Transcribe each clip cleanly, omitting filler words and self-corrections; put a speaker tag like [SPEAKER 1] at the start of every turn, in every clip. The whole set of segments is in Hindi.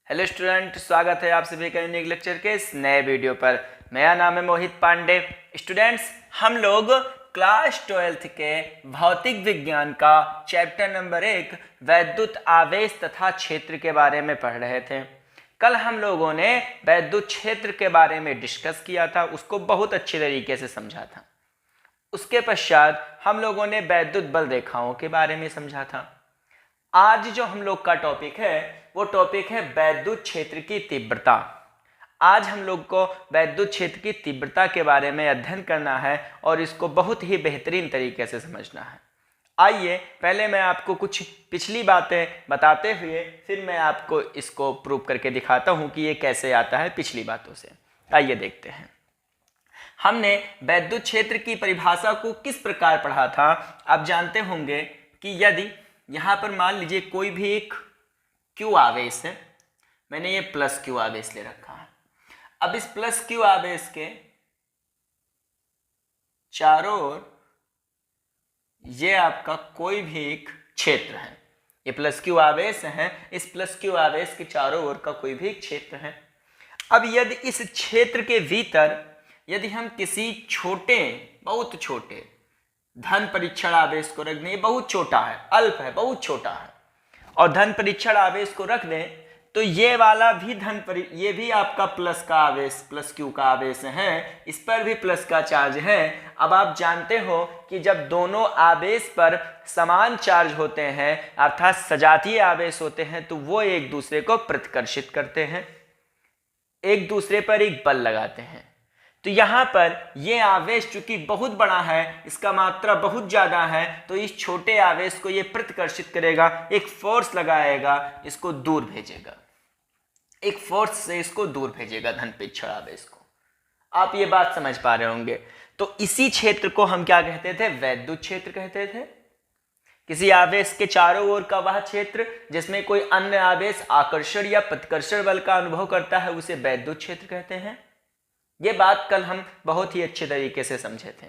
[SPEAKER 1] हेलो स्टूडेंट, स्वागत है आप सभी का यूनिक लेक्चर के इस नए वीडियो पर। मेरा नाम है मोहित पांडे। स्टूडेंट्स, हम लोग क्लास 12th के भौतिक विज्ञान का चैप्टर नंबर 1 वैद्युत आवेश तथा क्षेत्र के बारे में पढ़ रहे थे। कल हम लोगों ने वैद्युत क्षेत्र के बारे में डिस्कस किया था, उसको बहुत अच्छे तरीके से समझा था। उसके पश्चात हम लोगों ने वैद्युत बल रेखाओं के बारे में समझा था। आज जो हम लोग का टॉपिक है वो टॉपिक है वैद्युत क्षेत्र की तीव्रता। आज हम लोग को वैद्युत क्षेत्र की तीव्रता के बारे में अध्ययन करना है और इसको बहुत ही बेहतरीन तरीके से समझना है। आइए पहले मैं आपको कुछ पिछली बातें बताते हुए फिर मैं आपको इसको प्रूव करके दिखाता हूँ कि ये कैसे आता है पिछली बातों से। आइए देखते हैं। हमने वैद्युत क्षेत्र की परिभाषा को किस प्रकार पढ़ा था। आप जानते होंगे कि यदि यहाँ पर मान लीजिए कोई भी एक Q आवेश है, मैंने ये प्लस Q आवेश ले रखा है। अब इस प्लस Q आवेश के चारों ओर ये आपका कोई भी एक क्षेत्र है। ये प्लस Q आवेश है, इस प्लस Q आवेश के चारों ओर का कोई भी एक क्षेत्र है। अब यदि इस क्षेत्र के भीतर यदि हम किसी छोटे, बहुत छोटे धन परीक्षण आवेश को रख दें, बहुत छोटा है, अल्प है, बहुत छोटा है, और धन परीक्षण आवेश को रख दें तो ये वाला भी ये भी आपका प्लस का आवेश, प्लस Q का आवेश है, इस पर भी प्लस का चार्ज है। अब आप जानते हो कि जब दोनों आवेश पर समान चार्ज होते हैं अर्थात सजातीय आवेश होते हैं तो वो एक दूसरे को प्रतिकर्षित करते हैं, एक दूसरे पर एक बल लगाते हैं। तो यहाँ पर ये आवेश चूंकि बहुत बड़ा है, इसका मात्रा बहुत ज़्यादा है, तो इस छोटे आवेश को ये प्रतिकर्षित करेगा, एक फोर्स लगाएगा, इसको दूर भेजेगा, एक फोर्स से इसको दूर भेजेगा धन परीक्षण आवेश को। आप ये बात समझ पा रहे होंगे। तो इसी क्षेत्र को हम क्या कहते थे? वैद्युत क्षेत्र कहते थे। किसी आवेश के चारों ओर का वह क्षेत्र जिसमें कोई अन्य आवेश आकर्षण या प्रतिकर्षण बल का अनुभव करता है उसे वैद्युत क्षेत्र कहते हैं। ये बात कल हम बहुत ही अच्छे तरीके से समझे थे।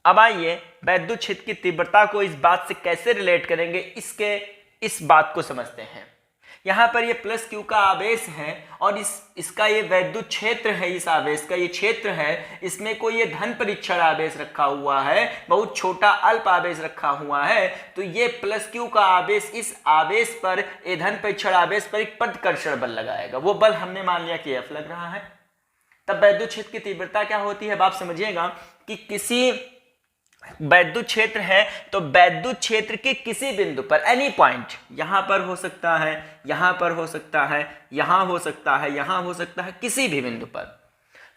[SPEAKER 1] अब आइए वैद्युत क्षेत्र की तीव्रता को इस बात से कैसे रिलेट करेंगे, इस बात को समझते हैं। यहाँ पर ये प्लस Q का आवेश है और इसका ये वैद्युत क्षेत्र है, इस आवेश का ये क्षेत्र है, इसमें कोई ये धन परीक्षण आवेश रखा हुआ है, बहुत छोटा अल्प आवेश रखा हुआ है। तो ये प्लस Q का आवेश इस आवेश पर, ये धन परीक्षण आवेश पर एक प्रतिकर्षण बल लगाएगा। वो बल हमने मान लिया कि F लग रहा है। तब वैद्युत क्षेत्र की तीव्रता क्या होती है? अब आप समझिएगा कि किसी वैद्युत क्षेत्र है तो वैद्युत क्षेत्र के किसी बिंदु पर, एनी पॉइंट, यहां पर हो सकता है, यहां पर हो सकता है, यहां हो सकता है, यहां हो सकता है, किसी भी बिंदु पर,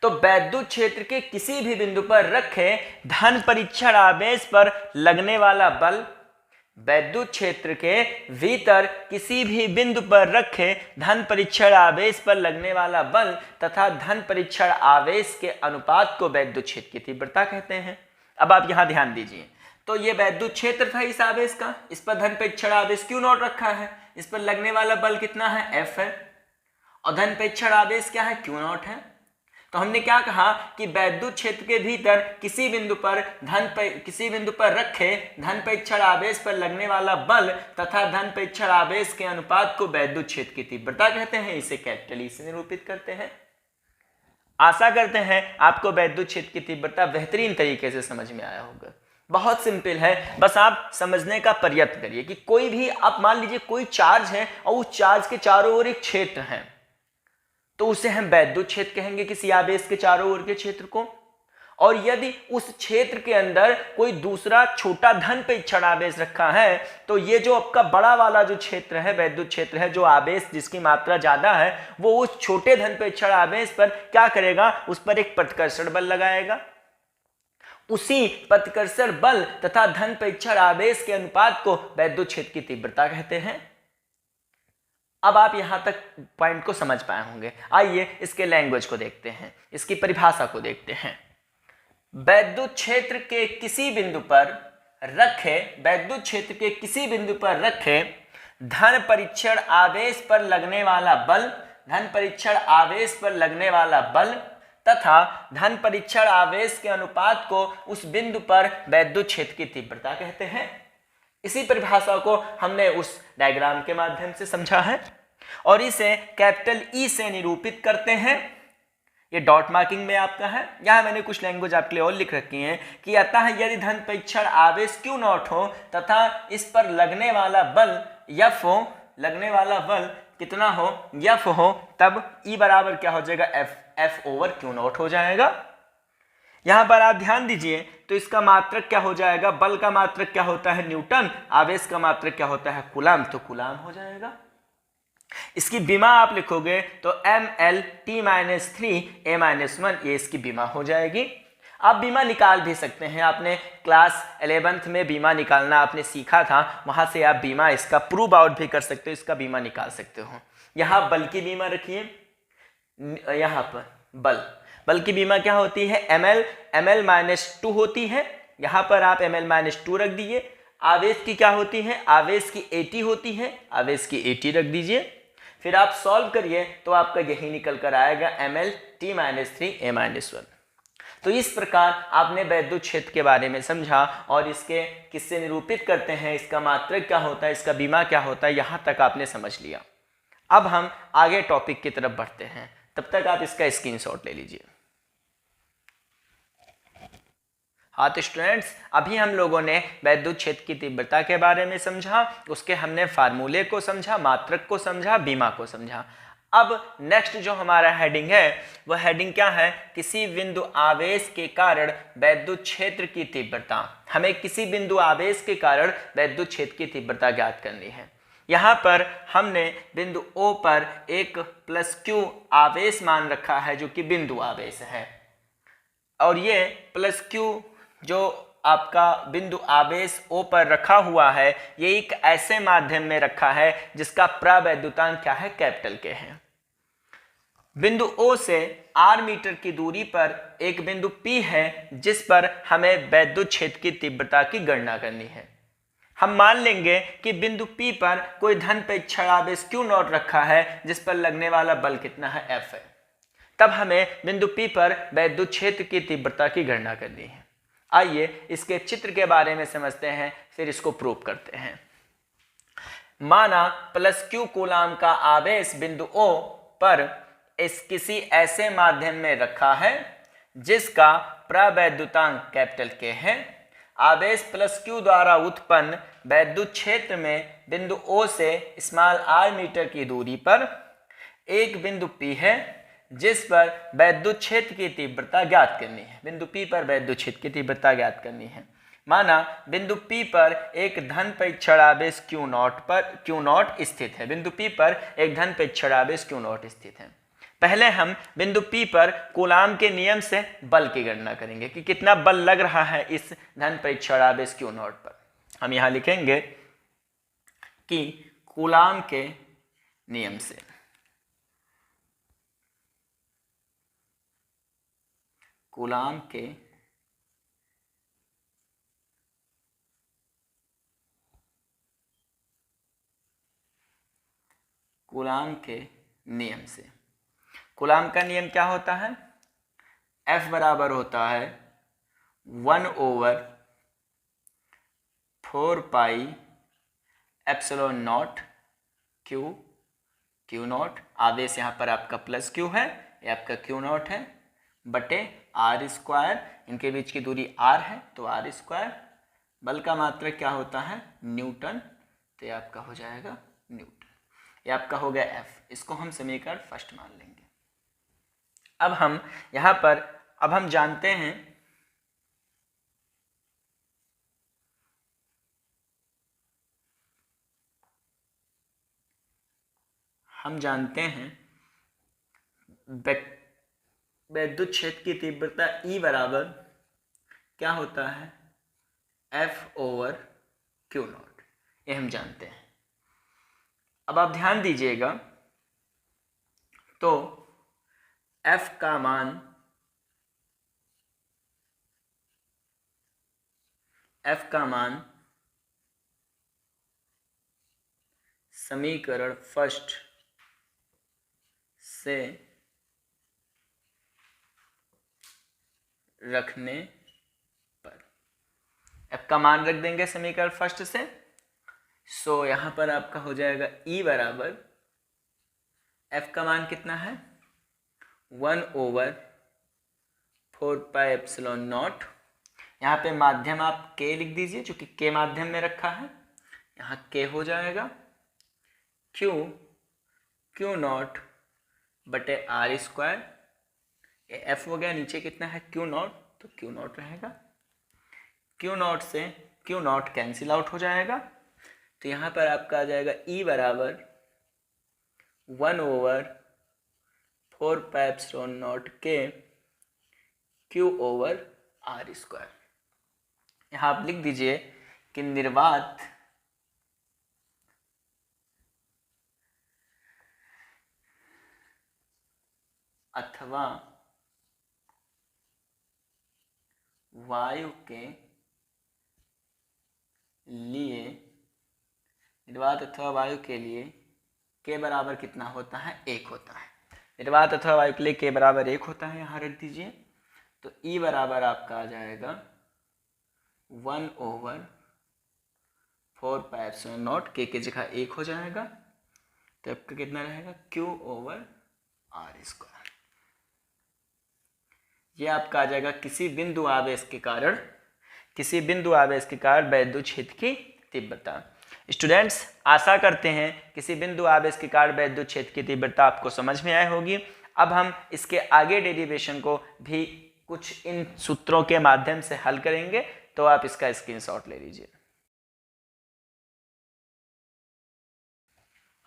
[SPEAKER 1] तो वैद्युत क्षेत्र के किसी भी बिंदु पर रखे धन परीक्षण आवेश पर लगने वाला बल, वैद्युत क्षेत्र के भीतर किसी भी बिंदु पर रखे धन परीक्षण आवेश पर लगने वाला बल तथा धन परीक्षण आवेश के अनुपात को वैद्युत क्षेत्र की तीव्रता कहते हैं। अब आप यहां ध्यान दीजिए, तो ये वैद्युत क्षेत्र था इस आवेश का, इस पर धन परीक्षण आवेश Q0 रखा है, इस पर लगने वाला बल कितना है? F है, और धन परीक्षण आवेश क्या है? Q0 है। तो हमने क्या कहा कि वैद्युत क्षेत्र के भीतर किसी बिंदु पर रखे धन परीक्षण आवेश पर लगने वाला बल तथा धन परीक्षण आवेश के अनुपात को वैद्युत क्षेत्र की तीव्रता कहते हैं। इसे कैपिटल E से निरूपित करते हैं। आशा करते हैं आपको वैद्युत क्षेत्र की तीव्रता बेहतरीन तरीके से समझ में आया होगा। बहुत सिंपल है, बस आप समझने का प्रयत्न करिए कि कोई भी, आप मान लीजिए कोई चार्ज है और उस चार्ज के चारों ओर एक क्षेत्र है, तो उसे हम वैद्युत क्षेत्र कहेंगे, किसी आवेश के चारों ओर के क्षेत्र को। और यदि उस क्षेत्र के अंदर कोई दूसरा छोटा धन परीक्षण आवेश रखा है तो ये जो आपका बड़ा वाला जो क्षेत्र है, वैद्युत क्षेत्र है, जो आवेश जिसकी मात्रा ज्यादा है, वो उस छोटे धन परीक्षण आवेश पर क्या करेगा? उस पर एक प्रतिकर्षण बल लगाएगा। उसी प्रतिकर्षण बल तथा धन परीक्षण आवेश के अनुपात को वैद्युत क्षेत्र की तीव्रता कहते हैं। अब आप यहां तक पॉइंट को समझ पाए होंगे। आइए इसके लैंग्वेज को देखते हैं, इसकी परिभाषा को देखते हैं। वैद्युत क्षेत्र के किसी बिंदु पर रखे, वैद्युत क्षेत्र के किसी बिंदु पर रखे धन परीक्षण आवेश पर लगने वाला बल, धन परीक्षण आवेश पर लगने वाला बल तथा धन परीक्षण आवेश के अनुपात को उस बिंदु पर वैद्युत क्षेत्र की तीव्रता कहते हैं। इसी परिभाषा को हमने उस डायग्राम के माध्यम से समझा है। और इसे कैपिटल ई से निरूपित करते हैं। ये डॉट मार्किंग में आपका है। यहाँ मैंने कुछ लैंग्वेज आपके लिए और लिख रखी हैं कि अतः यदि धन परीक्षण आवेश क्यू नॉट हो तथा इस पर लगने वाला बल एफ हो, लगने वाला बल कितना हो, एफ हो, तब ई बराबर क्या हो जाएगा, एफ ओवर क्यू नॉट हो जाएगा। यहाँ पर आप ध्यान दीजिए तो इसका मात्रक क्या हो जाएगा, बल का मात्रक क्या होता है न्यूटन, आवेश का मात्रक क्या होता है कूलाम, तो कूलाम हो जाएगा। इसकी बीमा आप लिखोगे तो ml_t-3a-1, ये इसकी बीमा हो जाएगी। आप बीमा निकाल भी सकते हैं, आपने क्लास 11th में बीमा निकालना आपने सीखा था, वहां से आप बीमा इसका प्रूव आउट भी कर सकते हो, इसका बीमा निकाल सकते हो। यहाँ बल की बीमा रखिए, यहाँ पर बल की बीमा क्या होती है, ml-2 होती है, यहाँ पर आप ml-2 रख दीजिए। आवेश की क्या होती है, आवेश की AT होती है, आवेश की AT रख दीजिए। फिर आप सॉल्व करिए तो आपका यही निकल कर आएगा ml_t-3a-1। तो इस प्रकार आपने वैद्युत क्षेत्र के बारे में समझा और इसके किससे निरूपित करते हैं, इसका मात्रक क्या होता है, इसका बीमा क्या होता है, यहाँ तक आपने समझ लिया। अब हम आगे टॉपिक की तरफ बढ़ते हैं, तब तक आप इसका स्क्रीनशॉट ले लीजिए। हाँ तो स्टूडेंट्स, अभी हम लोगों ने वैद्युत क्षेत्र की तीव्रता के बारे में समझा, उसके हमने फार्मूले को समझा, मात्रक को समझा, बीमा को समझा। अब नेक्स्ट जो हमारा हेडिंग है वह हेडिंग क्या है, किसी बिंदु आवेश के कारण वैद्युत क्षेत्र की तीव्रता। हमें किसी बिंदु आवेश के कारण वैद्युत क्षेत्र की तीव्रता ज्ञात करनी है। यहाँ पर हमने बिंदु O पर एक +Q आवेश मान रखा है जो कि बिंदु आवेश है, और ये +Q जो आपका बिंदु आवेश O पर रखा हुआ है, ये एक ऐसे माध्यम में रखा है जिसका प्रवैद्युतांक क्या है, कैपिटल के है। बिंदु O से r मीटर की दूरी पर एक बिंदु P है जिस पर हमें वैद्युत क्षेत्र की तीव्रता की गणना करनी है। हम मान लेंगे कि बिंदु P पर कोई धन परीक्षण आवेश Q नॉट रखा है जिस पर लगने वाला बल कितना है, F है। तब हमें बिंदु P पर वैद्युत क्षेत्र की तीव्रता की गणना करनी है। आइए इसके चित्र के बारे में समझते हैं, फिर इसको प्रूव करते हैं। माना +Q कूलाम का आवेश बिंदु O पर इस किसी ऐसे माध्यम में रखा है जिसका प्रवैद्युतांक कैपिटल के है। आवेश +Q द्वारा उत्पन्न वैद्युत क्षेत्र में बिंदु O से r मीटर की दूरी पर एक बिंदु P है जिस पर वैद्युत क्षेत्र की तीव्रता ज्ञात करनी है। बिंदु P पर वैद्युत क्षेत्र की तीव्रता ज्ञात करनी है। माना बिंदु P पर एक धन परीक्षण आवेश Q नॉट स्थित है। बिंदु P पर एक धन परीक्षण आवेश Q नॉट स्थित है। पहले हम बिंदु P पर कूलाम के नियम से बल की गणना करेंगे कि कितना बल लग रहा है इस धन परीक्षण आवेश Q नॉट पर। हम यहाँ लिखेंगे कि कूलाम के नियम से कूलाम के नियम से। कूलाम का नियम क्या होता है, F बराबर होता है 1/4πε0 Q नॉट, आवेश यहाँ पर आपका +Q है, ये आपका Q नॉट है, बटे r², इनके बीच की दूरी r है तो r²। बल का मात्रक क्या होता है, न्यूटन, तो ये आपका हो जाएगा न्यूटन। ये आपका हो गया F, इसको हम समीकरण फर्स्ट मान लेंगे। अब हम यहाँ पर हम जानते हैं वैद्युत क्षेत्र की तीव्रता E बराबर क्या होता है, F/Q नॉट, ये हम जानते हैं। अब आप ध्यान दीजिएगा तो F का मान समीकरण फर्स्ट से रखने पर F का मान रख देंगे समीकरण फर्स्ट से। सो यहाँ पर आपका हो जाएगा E बराबर एफ का मान कितना है 1/4πε0। यहाँ पे माध्यम आप के लिख दीजिए, चूंकि के माध्यम में रखा है, यहाँ के हो जाएगा क्यू नॉट बटे आर स्क्वायर। ये एफ हो गया, नीचे कितना है क्यू नॉट, तो क्यू नॉट रहेगा। क्यू नॉट से क्यू नॉट कैंसिल आउट हो जाएगा, तो यहाँ पर आपका आ जाएगा ई बराबर 1/4πε0 के क्यू ओवर आर स्क्वायर। यहाँ आप लिख दीजिए कि निर्वात अथवा वायु के लिए, निर्वात अथवा वायु के लिए के बराबर कितना होता है 1 होता है। निर्वात अथवा वायु के लिए के बराबर 1 होता है, यहाँ रख दीजिए। तो ई बराबर आपका आ जाएगा 1/4πε0, के जगह 1 हो जाएगा, तो आपका कितना रहेगा क्यू ओवर आर स्क्वायर। ये आपका आ जाएगा किसी बिंदु आवेश के कारण वैद्युत क्षेत्र की तीव्रता। स्टूडेंट्स, आशा करते हैं किसी बिंदु आवेश के कारण वैद्युत क्षेत्र की तीव्रता आपको समझ में आई होगी। अब हम इसके आगे डेरिवेशन को भी कुछ इन सूत्रों के माध्यम से हल करेंगे, तो आप इसका स्क्रीनशॉट ले लीजिए।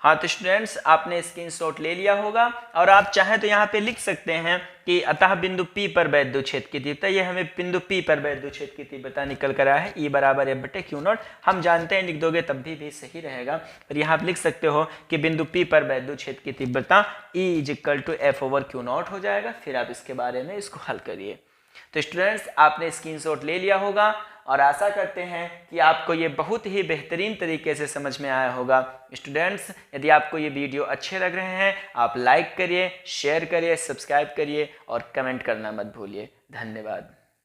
[SPEAKER 1] हाँ तो स्टूडेंट्स, आपने स्क्रीनशॉट ले लिया होगा और आप चाहें तो यहाँ पे लिख सकते हैं कि अतः बिंदु P पर वैद्युत क्षेत्र की तीव्रता, ये हमें बिंदु P पर वैद्युत क्षेत्र की तीव्रता निकल कर आया है E बराबर F बटे क्यू नॉट। हम जानते हैं, लिख दोगे तब भी सही रहेगा, पर यहाँ आप लिख सकते हो कि बिंदु P पर वैद्युत क्षेत्र की तीव्रता E = F over Q not हो जाएगा। फिर आप इसके बारे में इसको हल करिए। तो स्टूडेंट्स, आपने स्क्रीनशॉट ले लिया होगा और आशा करते हैं कि आपको ये बहुत ही बेहतरीन तरीके से समझ में आया होगा। स्टूडेंट्स, यदि आपको ये वीडियो अच्छे लग रहे हैं, आप लाइक करिए, शेयर करिए, सब्सक्राइब करिए और कमेंट करना मत भूलिए। धन्यवाद।